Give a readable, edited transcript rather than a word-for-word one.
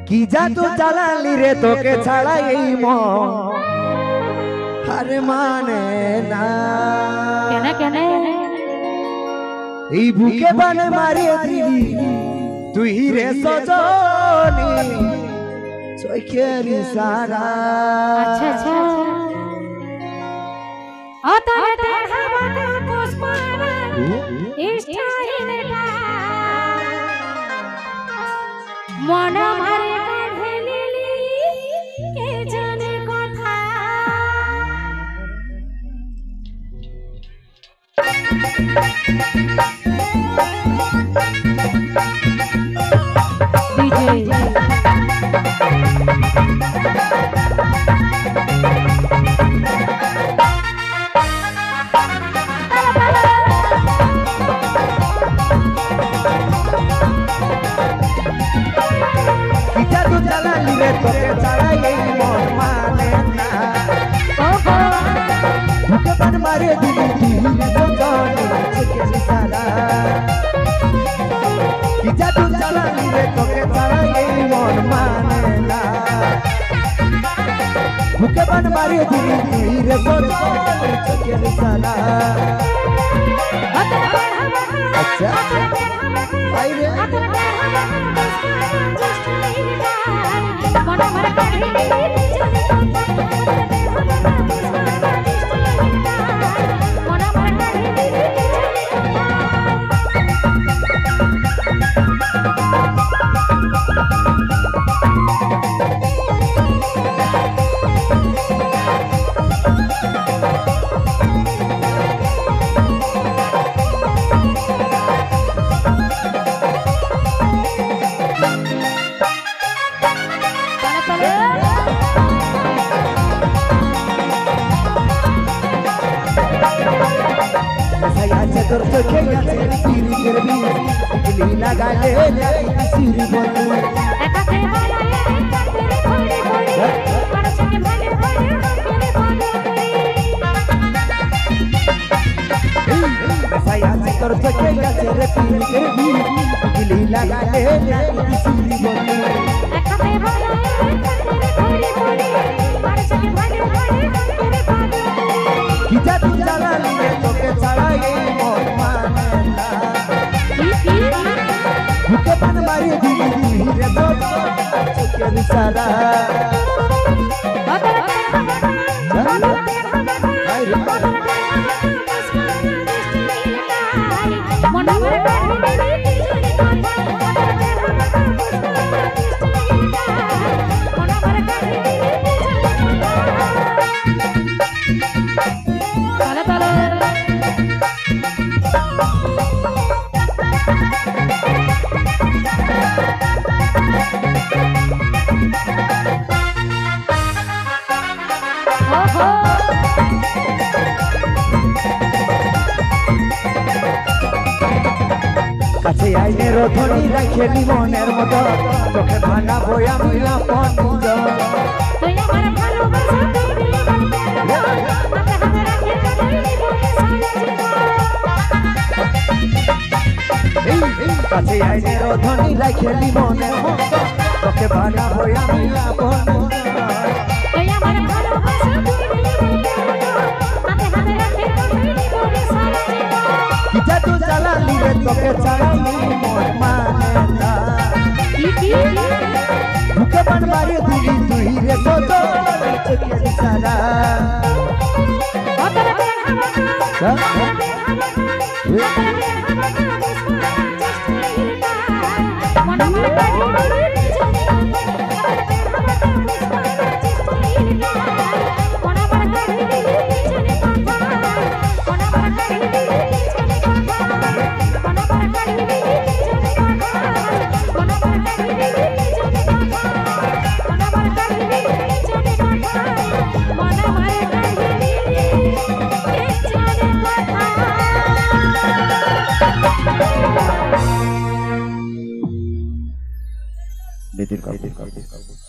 কি জাদু জ্বালালি রে তোকে ছাড়া এই মন আরে মানে না কেন কেন এই বুকে বানে মারিয়ে দিলি তুই রে সজনী চোখের ইশারা আচ্ছা আচ্ছা আতাতে হাওয়াটা পুষ্পারা ইষ্টাইনটা মন মারে কাঢ়েলি কে জানে কথা ডিজে তোকে ছাড়া এই মন মানে না বুকে বান মারিয়ে দিলি তুই রে সজনী চোখের ইশারা কি জাদু জ্বালালি রে তোকে ছাড়া এই মন মানে না বুকে বান মারিয়ে দিলি তুই রে সজনী চোখের ইশারা আচ্ছা আইরে মন মারে কাঢ়েলি মন মারে তোর চোখে আছে সিরিজের বিলি লাগালে সিরি বন্ধু একাতে বানালে কাটরে পড়ে পড়ে আর সঙ্গে ভালে ভালে হাতে বলে সায়া তোর চোখে আছে সিরিজের বিলি লাগালে সিরি বন্ধু একাতে বানালে কাটরে পড়ে পড়ে আর সঙ্গে ভালে ভালে হাতে বলে কি জাদু জ্বালালি রে তোকে ছাড়া এই মন মানে না বুকে বান মারিয়ে দিলি তুই রে চোখের ইশারা মন মারে কাঢ়েলি মন মারে কাঢ়েলি তালে তালে ওহো কাছে আইনে রোধনি রাখেলি মনের মতো তোকে বানাবো আমি আপন তুই আমার ভালোবাসা দিবি হাতে হাতে রাখে কাঁদলি বলে সারা জীবন কাছে আইনে রোধনি রাখেলি মনের মতো তোকে বানাবো আমি আপন তুই আমার ভালোবাসা দিবি হাতে হাতে রাখে কাঁদলি বলে সারা জীবন কি জাদু জ্বালালি রে তোকে ছাড়া এই মন মানে না বুকে বান মারিয়ে দিলি তুই রে সজনী চোখের ইশারা মন মারে কাঢ়েলি মন মারে কাঢ়েলি বেদির কাপড়